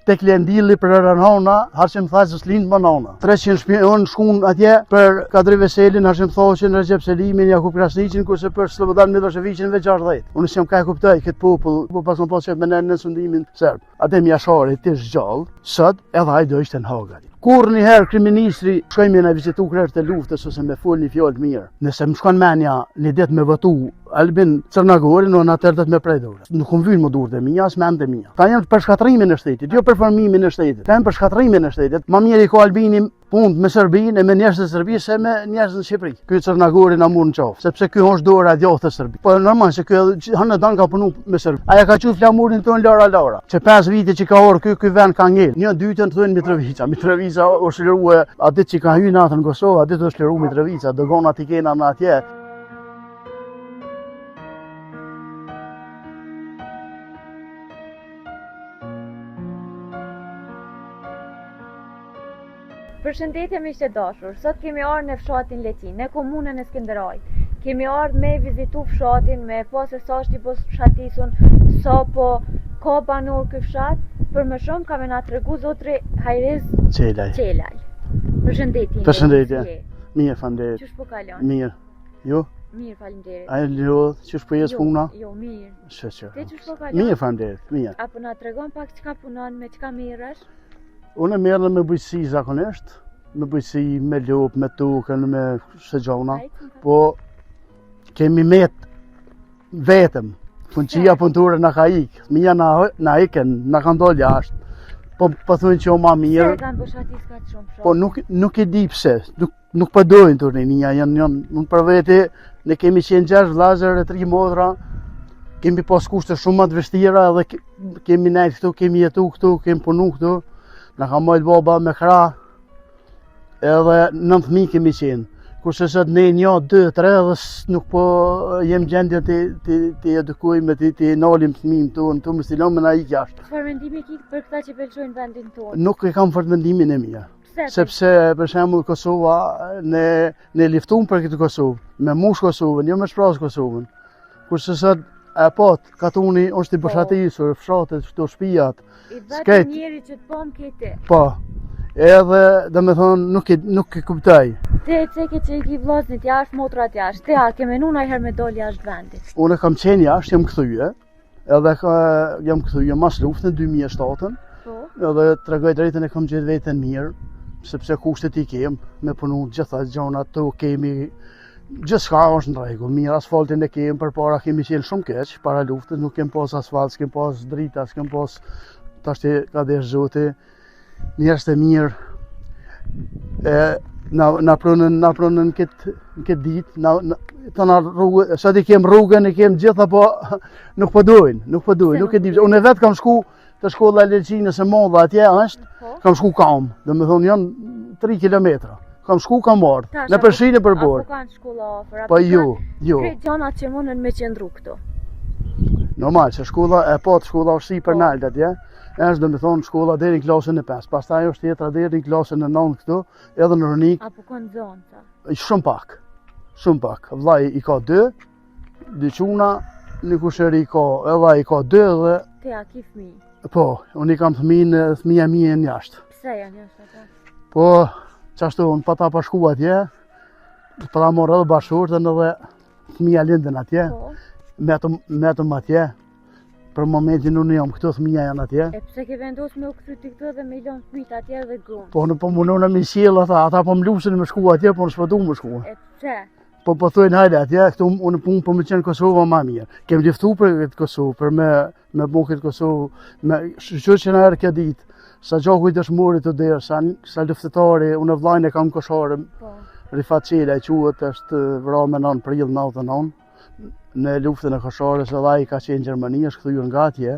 tek Lendilli për Ranona, Hashim tha se s'lind banana. 300 shpion shkun atje për Kadri Veselin, Hashim Thoqin, Recep Selimin, Jakub Krasniqin, kurse për Slobodan Miloševićin veç 60. Unë s'jam ka kuptoj këtë popull, po pas më pas që me në sundimin serb. Atë Mjashari ti gjallë, sot edhe ai do ishte në Haga. Kur njëherë kriministri shkojmë në vizitu krerë të luftës ose me fol një fjallë mirë. Nëse më shkon menja një det me votu Albin Cërnagorin, në atër det me prej dore. Nuk më vynë më durë dhe minja, s'me më dhe minja. Ta janë për shkatrimin e shtetit, jo për formimin e shtetit. Ta janë për shkatrimin e shtetit. Ma mirë i ka Albini punë me Serbinë e me njerëzit e Serbisë se me njerëzit në Shqipëri. Ky Cërnagori na mur në qafë, sepse ky është dora e djathtë e Serbisë. Po normal se ky hanë dan ka punu me Serbi. Aja ka qenë flamurin ton Lara. Që 5 vite që ka orë ky vend ka ngel. Një dytën thonë Mitrovica u shliruë atë që ka hyrë natën në Kosovë, atë do shliru Mitrovica, dogonat i kena në atje. Përshëndetje miq të dashur, sot kemi ardhur në fshatin Letin, në komunën e Skënderajit. Kemi ardhur me vizitu fshatin, me pas se sa është i pos fshatisun, sa po ka banor ky fshat, për më shumë ka me na tregu zotri Hajrez Qelaj. Përshëndetje. Përshëndetje. Mirë, faleminderit. Ç'është po kalon? Mirë. Jo? Mirë, faleminderit. Ai lodh, ç'është po jes puna? Jo, mirë. Shoqë. Ti ç'është po kalon? Mirë, faleminderit. Mirë. Apo na tregon pak çka punon, me çka merresh? Unë merrem me bujqësi zakonisht, me bujqësi, me lop, me tukën, me shëgjona, po kemi met vetëm, punëqia punëture na ka ikë, minja na ikën, na ka ndollë jashtë, po thunë që o ma mirë, po nuk e di pse, nuk përdojnë të rinja, unë për vete, ne kemi qenë 6 vllazër e 3 modra, kemi pas kushte shumë më të vështira dhe kemi nejtë këtu, kemi jetu këtu, kemi punu këtu, na ka mojtë baba me kra, edhe 9 fëmijë kemi qenë. Kurse sot ne 1, 2, 3 dhe nuk po jem gjendje të edukojmë, të nalim fëmijën tonë, të më stilon me na ikë jashtë. Çfarë mendimi ke për këta që pëlqejnë vendin tonë? Nuk e kam fort mendimin e mia. Sepse për shembull Kosova ne liftuam për këtë Kosovë, me mush Kosovën, jo me shpras Kosovën. Kurse sot e pat, katuni është i bëshatisur, fshatet, këto shtëpiat. I vetë njeri që të pom këte. Po, edhe dhe me thonë nuk e kuptaj. Te ceke që i ki vllaznit jashtë, motrat jashtë, te a ke menu najher me dol jashtë vendit? Unë kam qenë jashtë, jam këthyje, edhe jam këthyje mas luftën 2007, edhe tregoj drejtën e kam gjithë vetën mirë, sepse kushtet i kem, me punu gjitha gjonat të kemi, gjithçka është në rregull, mirë, asfaltin e kem, përpara kemi qenë shumë keq, para luftës, nuk kem pas asfalt, s'kem pas drita, s'kem pas tashti ka desh zoti, njerëz të mirë, na pronën këtë ditë, sot i kem rrugën, i kem gjitha, po nuk po dojnë, nuk e di. Unë vetë kam shku të shkolla e Lelçinës e Madhe atje është, kam shku kam, dhe me thonë janë 3 kilometra. Kam shku kam ardhë, në përshinë për borë. Apo kanë shkolla ofër, po jo. Krejt gjanat që mundën me qëndru këtu. Normal, që shkolla e patë shkolla është si për naltë atje, është dhe me thonë shkolla deri në klasën e 5, pastaj është tjetra deri në klasën e 9 këtu, edhe në Rënik. Apo kanë zonë ta? Shumë pak. Vllai i ka 2 quna, një kusheri i ka, edhe i ka 2 dhe... Te a ki fëmijë? Po, unë i kam fëmija mije në jashtë. Pse janë jashtë ata? Po, qashtu, unë pa ta pa shku atje, pa ta morë edhe bashkërtën edhe fëmija lindën atje, metëm atje, për momentin unë jam këtu, fëmija janë atje. E pse ke vendos me u këthyti këtu dhe me ilon fëmijët atje dhe grunë? Po, në po munona me sjellë ata po më lusin me shku atje, po në s'pëdu me shku. E pse? Po thojnë hajde atje, këtu unë punë po më qenë Kosova ma mirë. Kem liftu për këtë Kosovë, për me bu këtë Kosovë, me shqyqyr që në erë këtë ditë, sa gjaku i dëshmorit të derë, sa luftëtari, unë vllajnë e kam koshare, Rifat Qelaj quhet, është vra me 9 prill 99, në luftën e Kosharës, edhe ai ka qenë në Gjermani, është kthyer nga atje.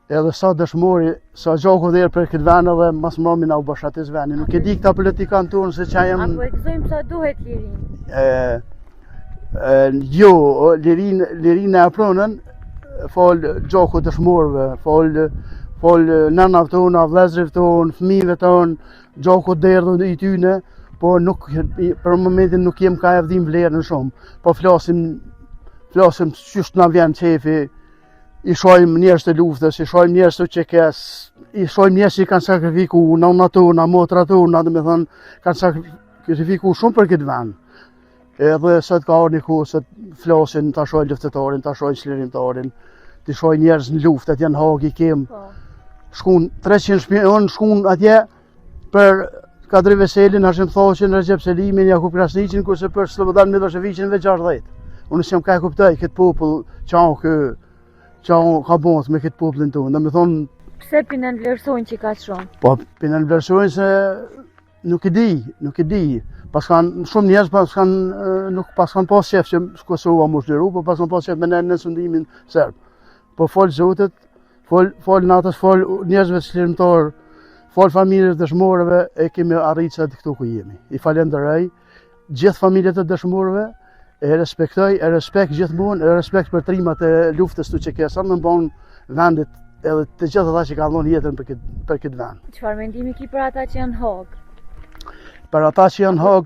Edhe sa dëshmori, sa gjaku derë për këtë vend edhe mas mbrëmje na u bashkëtis vendi. Nuk e di këta politikanë tonë se ç'a janë. Apo e gëzojmë sa duhet lirin? Jo, lirin e apronën, fal gjaku dëshmorëve, fal nënave tona, vëllezërve tonë, fëmijëve tonë, gjaku derë i tyne, po nuk për momentin nuk jem ka e vdim vlerën shumë. Po flasim çysh na vjen çefi i shojmë njerëz të luftës, i shojmë njerëz të qekes, i shojmë njerëz që kanë sakrifiku nëna tona, motra tona, do të thonë, kanë sakrifiku shumë për këtë vend. Edhe sot ka ardhur një kohë se flasin, ta shohin luftëtarin, ta shohin çlirimtarin, të shohin njerëz në luftë, atje në Hag i kem. Shkun 300 shpion, shkun atje për Kadri Veselin, Hashim Thaqin, Recep Selimin, Jakub Krasniqin, kurse për Slobodan Miloševićin veç 60. Unë s'jam ka kuptoj këtë popull çao ka bot me këtë popullin tonë. Do të thonë pse pinë vlerësojnë që ka shumë? Po pinë vlerësojnë se nuk e di. Pas kanë shumë njerëz nuk pas kanë pas shef që Kosova më shliru, po pas kanë pas shef me në sundimin serb. Po fol zotet, fol natës, fol njerëzve çlirimtar, fol familjes dëshmorëve, e kemi arritur atë këtu ku jemi. I falenderoj gjithë familjet e dëshmorëve, e respektoj, e respekt gjithmonë, e respekt për trimat e luftës të qekesa në mban vendit edhe të gjithë ata që kanë dhënë jetën për këtë vend. Çfarë mendimi ki për ata që janë Hag? Për ata që janë Hag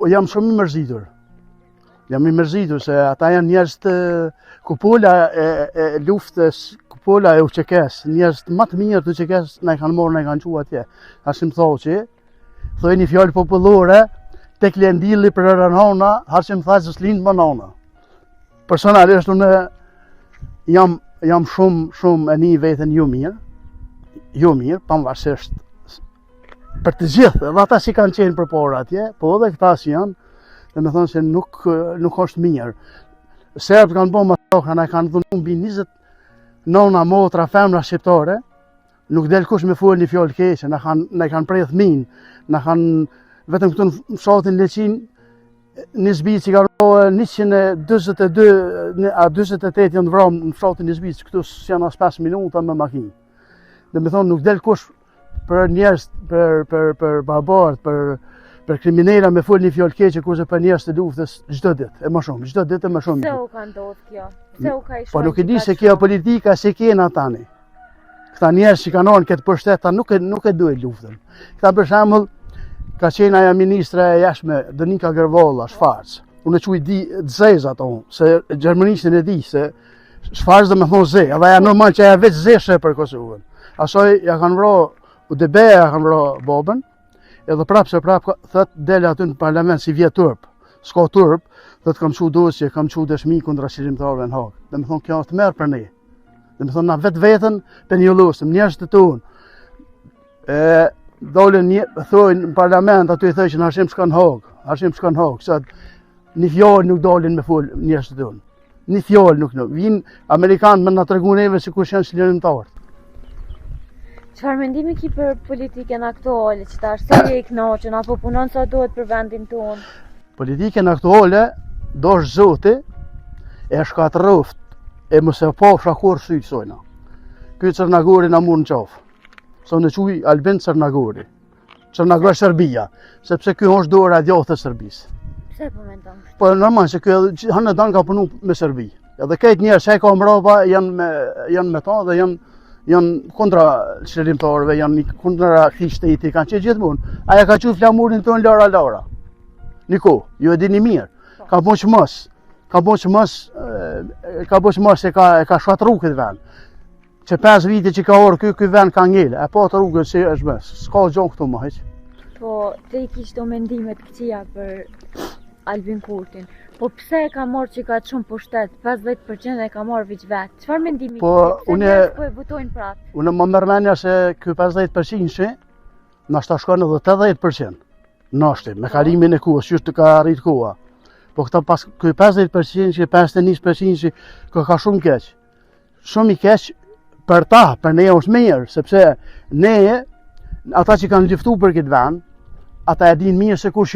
jam shumë i mërzitur. Jam i mërzitur se ata janë njerëz të kupola e luftës, kupola e uçekes, njerëz më të mirë të uçekes na kanë marrë, na kanë çuar atje. Hashim Thaqi, thoi një fjalë popullore, tek lendilli për rënona, Hashim Thaqi s'lind banana. Personalisht unë jam shumë e një veten jo mirë, pavarësisht për të gjithë, edhe ata që kanë qenë përpara atje, po edhe këta që janë, dhe me thonë se nuk është mirë. Serbët kanë bërë masakra, na kanë dhënë mbi 20 nona, motra, femra shqiptare, nuk del kush me folë një fjalë keqe, na kanë prerë fëmijë, na kanë vetëm këtu në fshatin Leqin, në Zbic që ka vrarë 142 a 48 janë vrarë në fshatin e Zbic, këtu janë as 5 minuta me makinë. Dhe me thonë nuk del kush për njerëz, për barbarët, për kriminera me fol një fjalë keqe kurse për njerëz të luftës çdo ditë, e më shumë, çdo ditë e më shumë. Se u ka ndodhur kjo? Se u ka i Po nuk e di se kjo politika se kena tani. Këta njerëz që kanë këtë pushtet nuk e duhet luftën. Këta për shembull ka qenë ajo ministre e jashtme Donika Gervalla, Shfarc. Unë e quaj di zez ato, se gjermanishtën e di se Shfarc do me thonë ze, edhe ajo normal që ajo veç zeshe për Kosovën. Asoj ja kanë vrarë UDB, ja kanë vrarë babën, edhe prapë thot del aty në parlament si vjet turp. S'ka turp, thot kam çu dosje, kam çu dëshmi kundra qeverisëtarëve në Hag. Do me thonë kjo është merr për ne. Do me thonë na vetveten penjollosim njerëz të tonë. Dolën thojnë në parlament aty i thojnë që në Hashim s'kan Hag, se një fjallë nuk dolin me fol njerëz të tonë. Një fjallë nuk. Vinë Amerikanë me na tregu neve si kush janë çlirimtarë. Çfarë mendimi ki për politikën aktuale, që tash sa je i kënaqur apo punon sa duhet për vendin tonë? Politikën aktuale dosh zoti e shkatërroft e mos e pa shakur sy sojna. Ky Çernagori na mund në qafë. So në quj Albin Çernagori. Çernagori Serbia, sepse ky është dorë e djathtë e Serbisë. Pse po mendon? Po normal se ky hanë dan ka punu me Serbi. Edhe këtë njerëz që ka mbrapa janë me ta dhe janë kundra çlirimtarëve, janë kundra shtetit, kanë qenë gjithmonë. Aja ka qenë flamurin ton Lara. Niko, ju e dini mirë. Ka bosh mos e ka shkatërru këtë vend. Që 5 vite që ka orë ky vend ka ngel, e pa të rrugën si është mes. S'ka gjë këtu më hiç. Po te i kishte mendimet këqija për Albin Kurtin. Po pse e ka marrë që ka shumë pushtet? 50% e ka marrë veç vet. Çfarë mendimi ke? Po unë po e votojnë prap. Unë më merr mendja se ky 50% na shta shkon edhe 80%. Nashti, me kalimin e kohës, që të ka arrit koha. Po këta pas ky 50% që 51% që ka shumë keq. Shumë i keq për ta, për ne është mirë, sepse ne ata që kanë luftuar për këtë vend, ata e dinë mirë se kush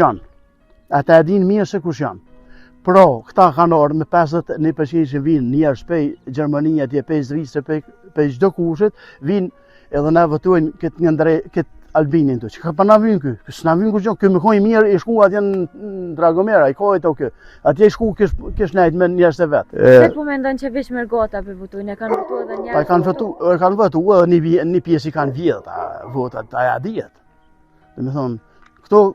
janë. Pro, këta kanë ardhur me 51% që vinë njerëz pej Gjermania, atje pej Zvicrë, pej çdo kushit, vinë edhe na votojnë këtë Albinin tu. Çka pa na vjen ky? S'na vjen kur ky më kohë mirë i shku atje në Dragomera, i kohë ky. Atje i shku kish nejt me njerëz të vet. Se po mendon që veç Mergota për votojnë, kanë votuar edhe njerëz. Pa kanë votuar edhe një pjesë i kanë vjedh votat, aja dihet. Domethënë,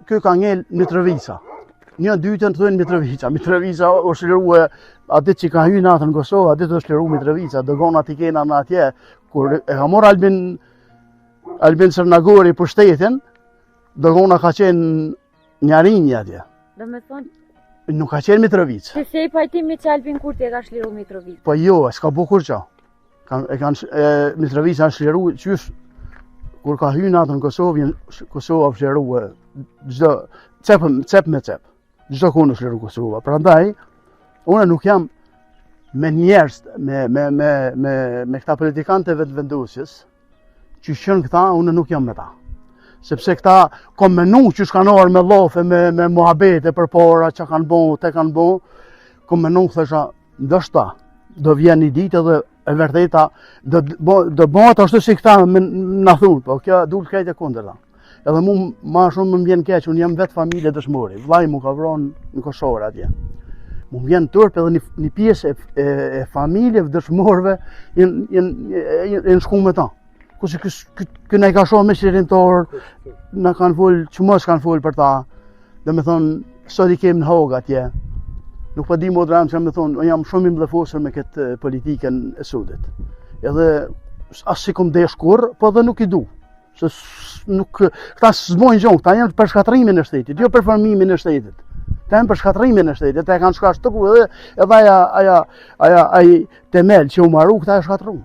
ky ka ngel Mitrovica. Një dytën thonë Mitrovica. Mitrovica u shërua atë ditë që ka hyrë natën në Kosovë, atë ditë është liru Mitrovica, dogona t'i kena në atje, kur e ka morë Albin Sërnagori për shtetin, dogona ka qenë Njarinji atje. Do me thonë, Nuk ka qenë Mitrovica. se se i pajtimi që Albin Kurti e ka shliru Mitrovica. Po jo, s'ka bu kur qa. Mitrovica është shliru, qysh, kur ka hyrë natën në Kosovë, Kosova është shliru, cep me cep. Çdo konë është shliru Kosova. Prandaj, unë nuk jam me njerëz, me këta politikantëve të vendosjes, që shën këta, unë nuk jam me ta. Sepse këta kom menu që shkanë orë me lofe, me muhabete për para, që kanë bo, te kanë bo, kom menu thësha, ndoshta, do vjen një ditë edhe e vërteta, do bëhet ashtu si këta na thunë, po kjo dul krejt e kundërta. Edhe mu ma shumë më vjen keq, unë jam vetë familje dëshmori, vllai mu ka vronë në Kosovë atje. Mu vjen turp edhe një pjesë e familjeve dëshmorëve jenë shku me ta. Kurse këna i ka shohë me shirintor, na kanë folë, që mos kanë folë për ta. Dhe me thonë, sot i kemë në hogë atje. Nuk pa di më dramë që me thonë, jam shumë i mblefosur me këtë politikën e sudit. Edhe asë si kom desh kur, po dhe nuk i du. Se këta s'bojnë gjonë, këta janë për shkatrimin e shtetit, jo për formimin e shtetit. Këta janë për shkatrimin e shtetit, këta kanë shkatru edhe aja temel që u maru, këta e shkatru.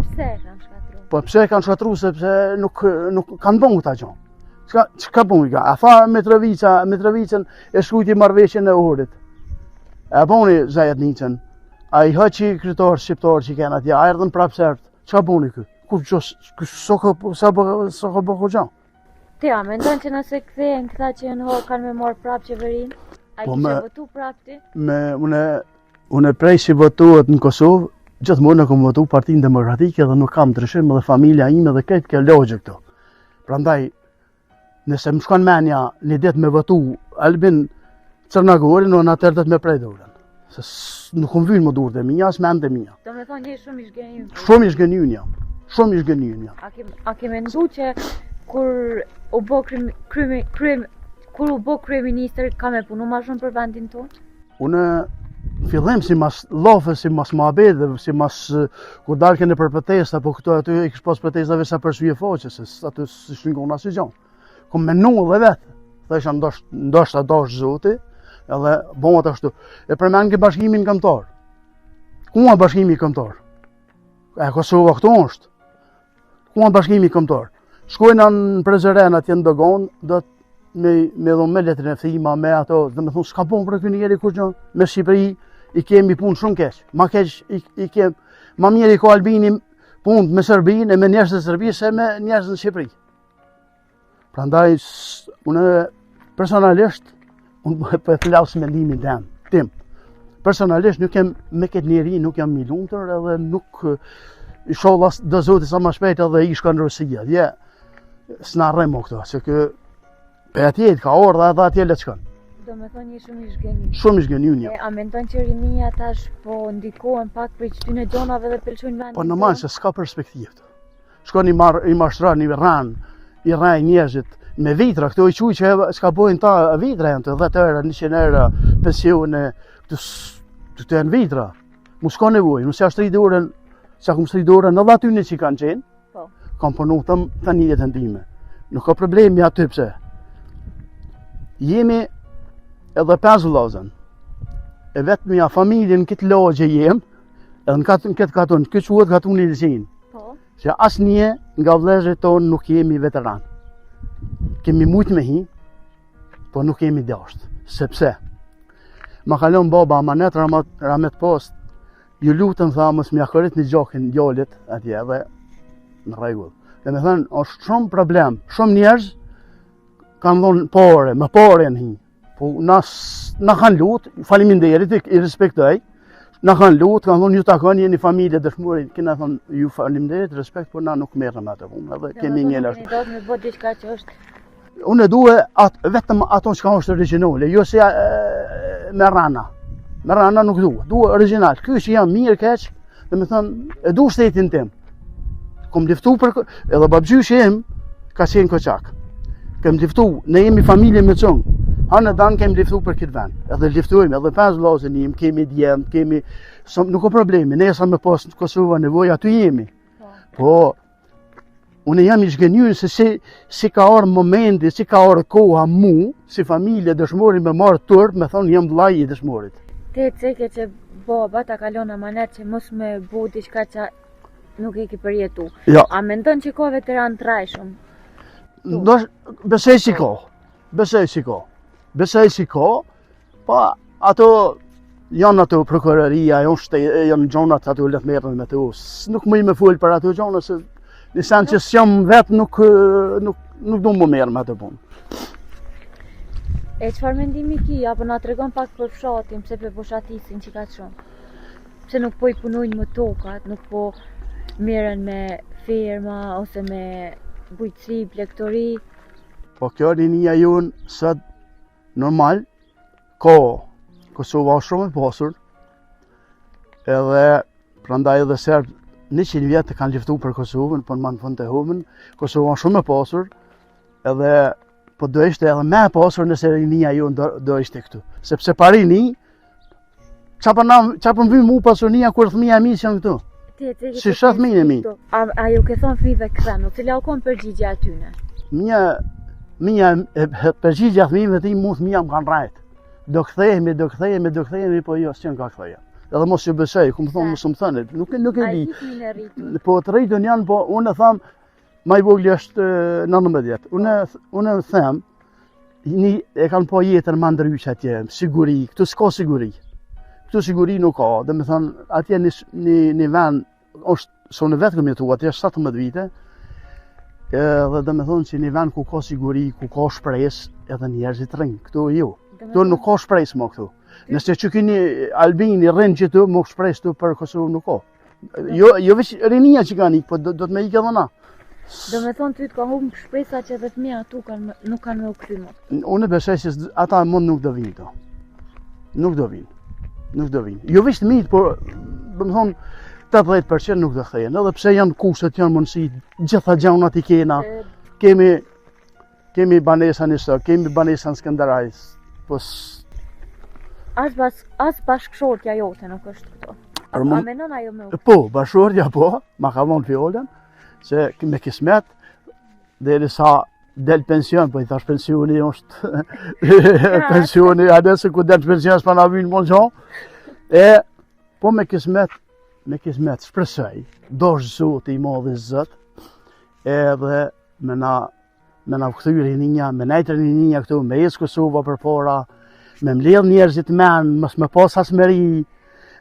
Pse e kanë shkatru? Po pse e kanë shkatru, sepse nuk kanë bon këta gjonë. Çka bon i ka? A tha Mitrovicën e shkujti marrëveshjen e Ohrit. E boni Zajetnicën, a i hëqi kryetar shqiptar që i kenë atje, a erdhën prapë sert. Çka boni kë? Sa ka bëhu gjo? Ti a mendon që nëse kthehen këta që në hor kanë me marrë prapë qeverinë? A i kishe votu prapë ti? Unë prej si votuat në Kosovë, gjithmonë e kom votu Partinë Demokratike dhe nuk kam ndryshim edhe familja ime dhe këtë kjo logje këto. Prandaj, nëse më shkon menja një ditë me votu Albin Sërnagori, në atër dhe të me prej dorën. Se nuk më vynë më durë dhe minja, as mendë dhe minja. Do me thonë një shumë i shgënjën. Shumë i shgënjën jam. Shumë i shgënjën jam. A ke mendu që kur u bo kryeministër ka me punu ma shumë për vendin tonë? Unë fillim si mas lofe, si mas muhabete, si mas kur dalken e për protesta, po këto aty i kish pas protestave sa për syje foqe, se aty si shlingon asë gjon. Kom menu dhe vetë, thesha ndoshta dosh zoti, edhe bomët ashtu. E përmen ke bashkimin kombëtar. Ku a bashkimi kombëtar? E Kosova këtu është. Ku a bashkimi kombëtar? Shkojnë në Prezeren atje në dogon, do të me dhonë me letrin e thima, me ato, dhe me thonë, s'ka bon për këtë njeri kur gjë. Me Shqipëri i kemi punë shumë keq. Ma keq i kemi, ma mirë i ka Albini punë me Serbinë e me njerëz të Serbisë se me njerëz në Shqipëri. Prandaj, unë personalisht, unë për të lasë mendimin tim. Personalisht nuk jem me këtë njeri, nuk jam i lumtur edhe nuk i sholla do zoti sa më shpejt edhe i shkon në Rusia. Dje, s'na rremo këto, se kë pe atje ka orë dhe atje le të shkon. Do me thonë një shumë i shgënjën. Shumë i shgënjën jam. A mendon që rinia tash po ndikohen pak për çtyne gjonave dhe pëlqejnë vendin? Po normal se s'ka perspektivë. Shkon i mashtron, i rran njerëzit me vitra, këto i quj që s'ka bojnë ta vitra janë të 10 euro, 100 euro pensione, të janë vitra. Mu s'ka nevojë, nëse ja shtri dorën, sa kum shtri dorën edhe aty në që kanë qenë. Po. Kam punu tani jetën time. Nuk ka problemi aty pse. Jemi edhe 5 vllazën. E vetëm ja familjen këtë lagje jem, edhe në këtë katon, këtë quhet katuni i Lëqin. Po. Që asnjë nga vëllezërit tonë nuk jemi veteran. Kemi mujt me hi, po nuk kemi dasht. Sepse ma kalon baba amanet Ramet Post, ju lutem tha mos m'ja korrit një gjokin djalit atje dhe në rregull. Dhe me thënë, është shumë problem, shumë njerëz kanë thonë pare, me pare në hi. Po na kanë lut, faleminderit, i respektoj. Na kanë lut, kanë thonë ju takoni jeni familje dëshmori, kena thonë ju faleminderit, respekt, por na nuk merrem me atë punë, edhe kemi njëra. Do të më bëj diçka që është. Unë due vetëm ato që është origjinale, jo se me rana. Me rana nuk dua, dua origjinal. Ky që jam mirë keq, dhe me thënë, e du shtetin tim. Kom liftu për edhe babgjyshi im ka qenë koçak. Kem liftu, ne jemi familje me çon. Hanë dan kemi liftu për këtë vend. Edhe liftojmë, edhe 5 vllazë njëm, kemi djem, kemi nuk ka probleme. Ne sa më pas në Kosovë nevojë aty jemi. Po unë jam i zgënjur se si ka ardhur momenti, si ka ardhur koha mu, si familje dëshmori me marrë turp, me thonë jam vllai i dëshmorit. Te ceke që baba ta kalon amanet që mos me bu diçka që nuk e ki përjetu. Ja. A mendon që ka veteran trajshëm? Besoj si ka, pa ato janë ato prokuroria, janë gjonat ato le të merren me to. Nuk më i me fol për ato gjona se në sen që s'jam vetë nuk do më merr me ato punë. E çfarë mendimi ki, apo na tregon pak për fshatin, pse për fshatisin që ka shumë? Pse nuk po i punojnë më tokat, nuk po merren me firma ose me bujqësi, plektori? Po kjo rinia jonë sot normal, Kosova është shumë e pasur, edhe prandaj edhe Serb 100 vjet kanë luftuar për Kosovën, po në fund të humën, Kosova është shumë e pasur, edhe po do ishte edhe më e pasur nëse rinia jonë do ishte këtu. Sepse pa rini, çfarë vjen mu pasunia kur fëmia e mi janë këtu? Si shoh fëmijën e mi. A ju ke thonë fëmijëve kthenu, cila u kon përgjigja atyne? Mia përgjigja fëmijëve tim mu fëmia më kanë rrejt. Do kthehemi, po jo, s'janë ka kthehja. Edhe mos ju besoj, ku më thonë mos më thënë, nuk e di. Po të rritën janë, po unë e tham, ma i vogli është 19 vjet. Unë them, e kanë po jetën më ndryshë atje, siguri, këtu s'ka siguri. Këtu siguri nuk ka, dhe me thënë, atje një vend, është në vetë këmë jetu, atje është 17 vite, edhe dhe me thënë që një vend ku ka siguri, ku ka shpresë, edhe njerëzit rrinë, këtu jo. Këtu nuk ka shpresë më këtu. Nëse që kini Albini rrinë që tu, më shpresë tu për Kosovë nuk ka. Jo veç rinia që kanë ikë, po do të me ikë edhe na. Do me thonë ty të ka humbë shpresa që edhe fëmija atu nuk kanë me u kry më. Unë besoj që ata mund nuk do vinë to. Nuk do vinë. Jo veç të mitë, por do me thonë 80% nuk do kthehen. Edhe pse janë kushtet, janë mundësi, gjitha gjanat i kena. Kemi banesën e sot, kemi banesën Skënderajs. Po As bashkëshortja jote nuk është këto. A menon ajo me u? Po, bashkëshortja po, ma ka vonë fjollën, se me kismet, deri sa del pension, po i thash pensioni është pensioni, adesë ku del pension s'pa na vynë mon gjon. Po me kismet, shpresoj, dosh Zoti i madh i Zot, edhe me na kthyr rinia, me nejtë rinia këtu, me ecë Kosova përpara, me mbledh njerëzit men, mos me pas asmeri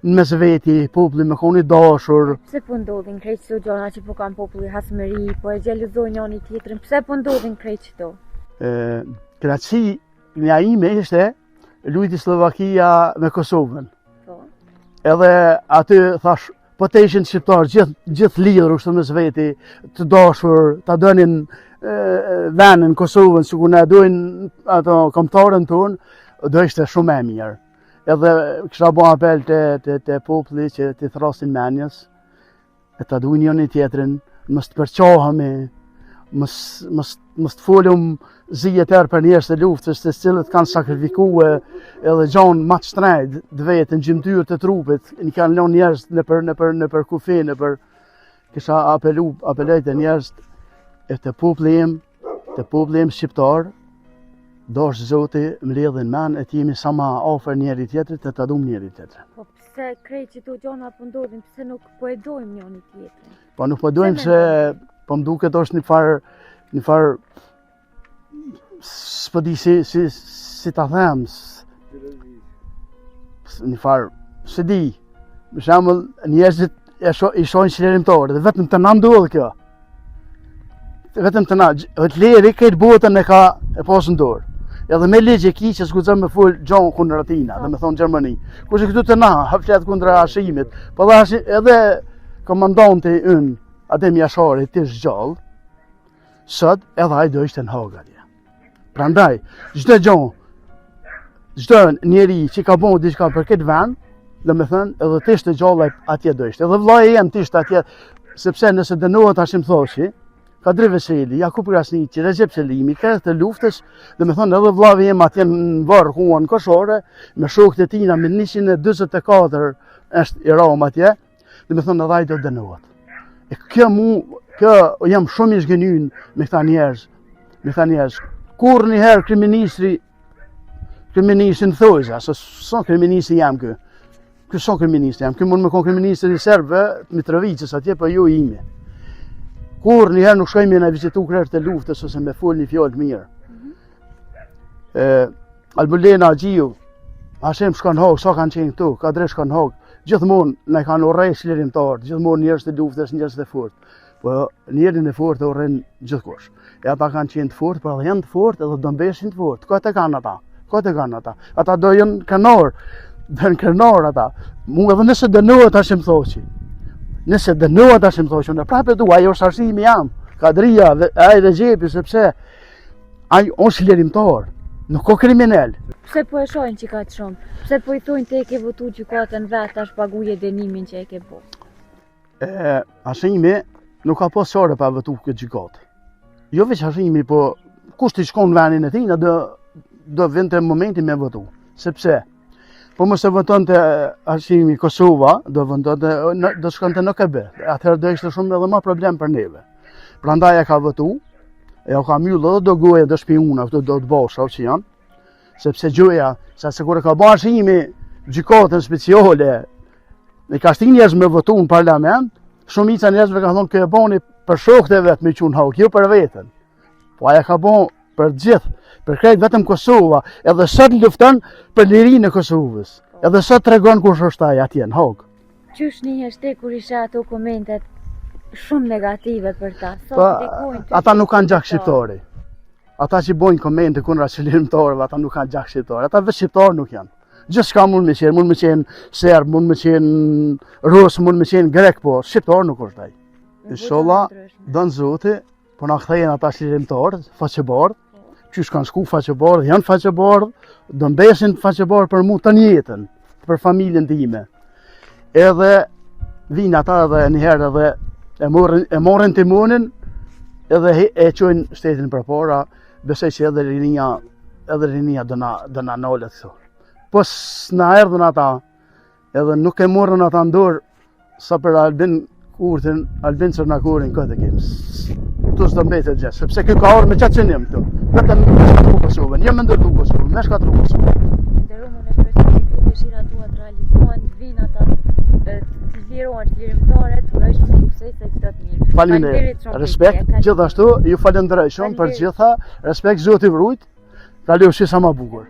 në mes veti, populli me koni dashur. Pse po ndodhin krejt këto gjëra që po kanë populli hasmeri, po e xhelozojnë njëri tjetrin, pse po ndodhin krejt këto? Krahasia ime ishte luajti Slovakia me Kosovën. Po. Edhe aty thash, po të ishin shqiptarë gjithë lidhur kështu mes veti, të dashur, ta donin vendin Kosovën, sikur na dojnë ato kombëtarën tonë, do ishte shumë e mirë. Edhe kisha bo apel të populli që të thrasin menjes, e ta duin njëri tjetrin, mos të përqahemi, mos të folum zijetër për njerëz të luftës, të cilët kanë sakrifikuar edhe gjanë më të shtrenjtë të vetë në gjymtyrë të trupit, i kanë lënë njerëz nëpër kufi, kisha apeloj të njerëz të populli im shqiptar. Dosh Zoti mbledhin men e të jemi sa më afër njëri tjetrit e ta duam njëri tjetrin. Po pse krejt që këto gjëra po ndodhin, pse nuk po e dojmë njëri tjetrin? Po nuk po dojmë se po më duket është një farë s'po di si ta them. Një farë se di. Për shembull, njerëzit i shohin qlerimtarë dhe vetëm të na ndodh kjo. Vetëm të na, leri këtë botën e ka e pasë në dorë. Edhe me ligje ki që s'guxon me fol gjon kundër atina, dhe me thonë Gjermani. Kurse këtu të na, flet kundër Hashimit, po edhe komandanti ynë, Adem Jashari, ti gjallë, sot edhe ai do ishte në Hagë atje. Prandaj, çdo njeri që ka bëu diçka për këtë vend, dhe me thënë, edhe ti ishte gjallë atje do ishte. Edhe vllai jem ti ishte atje, sepse nëse dënohet Hashim Thoshi, Kadri Veseli, Jakub Krasniqi, Recep Selimi, këtë të luftës, dhe me thonë edhe vllavi jem atje në varë huan koshore, me shokët e tina me 144 është i ram atje, dhe me thonë edhe ai do dënohet. E kjo jam shumë i zgënyn me këta njerëz. Kur njëherë kriministri në thojza, se son kriministri jam kë. Ky son kriministri jam, ky mund me kon kriministri i Serbëve, Mitrovicës atje, po jo ime. Kur njëherë nuk shkojmë në vizitu krerët e luftës, ose me fol një fjallë mirë. Albulena Gjiu, Hashem shkon hog, sa kanë qenë këtu, Kadre shkon hog, gjithmonë ne kanë urrej çlirimtar, gjithmonë njerëz të luftës, njerëz të fortë. Po njerin e fortë urren gjithkush. E ata kanë qenë të fortë, por janë të fortë edhe do mbeshin të fortë. Këtë kanë ata. Ata do jenë kënor, ata. Mu edhe nëse dënohet Hashim Thoqi. Unë prapë dua, ajo është arsimi jam. Kadria, ai Rexhepi, sepse ai është çlirimtar, nuk ka kriminal. Pse po e shohin që ka të shumë? Pse po i thonë te ke votu gjykatën vetë tash paguje dënimin që e ke bo? Hashimi nuk ka pas çare pa votu këtë gjykatë. Jo veç Hashimi, po kush të shkon në vendin e tij, do vinte momenti me votu. Sepse po mos e votonte Hashimi Kosova, do shkonte në KB. Atëherë do ishte shumë edhe më problem për neve. Prandaj e ka votu, e ka mbyllë edhe do goja do shpiuna, këto do të bosha që janë. Sepse gjoja, sa sikur ka bërë Hashimi gjykatën speciale, e ka shtin njerëz me votu në parlament, shumica njerëzve ka thonë që e boni për shokët e vet me qenë hak, jo për veten. Po ajo ka bën për gjithë, për krejt vetëm Kosova, edhe sot lufton për lirinë e Kosovës. Edhe sot tregon kush është ai atje në hak. Qysh nihesh te kur isha ato komentet shumë negative për ta? Ata nuk kanë gjak shqiptari. Ata që bojnë komente kundra çlirimtarëve, ata nuk kanë gjak shqiptar. Ata vetë shqiptar nuk janë. Gjithçka mund me qenë serb, mund me qenë rus, mund me qenë grek, po shqiptar nuk është ai. Inshallah, don Zoti, po na kthejnë ata çlirimtarë, faqebardh, qysh kanë shku faqebardh, janë faqebardh, do mbesin faqebardh për mua tani jetën, për familjen time. Edhe vinë ata edhe njëherë edhe e morën timonin, edhe e çojnë shtetin përpara, besoj që edhe rinia do na nolet këtu. Po s'na erdhën ata, edhe nuk e morën ata në dorë sa për Albin Cernakurin këtë e kemë. Këtu s'do mbetet gjë, sepse kjo ka orë me qatë qenim këtu. Vetëm me shkatru Kosovën, një me ndërtu Kosovën, me shkatru Kosovën. Ndërrumë në shpresoj që këtë dëshira tua të realizohen, të vinë ata të lirohen çlirimtare, të uroj shumë sukses e çdo të mirë. Faleminderit, respekt, gjithashtu ju falenderoj shumë për gjitha, respekt, Zoti vërujt, kaloj shi sa më bukur.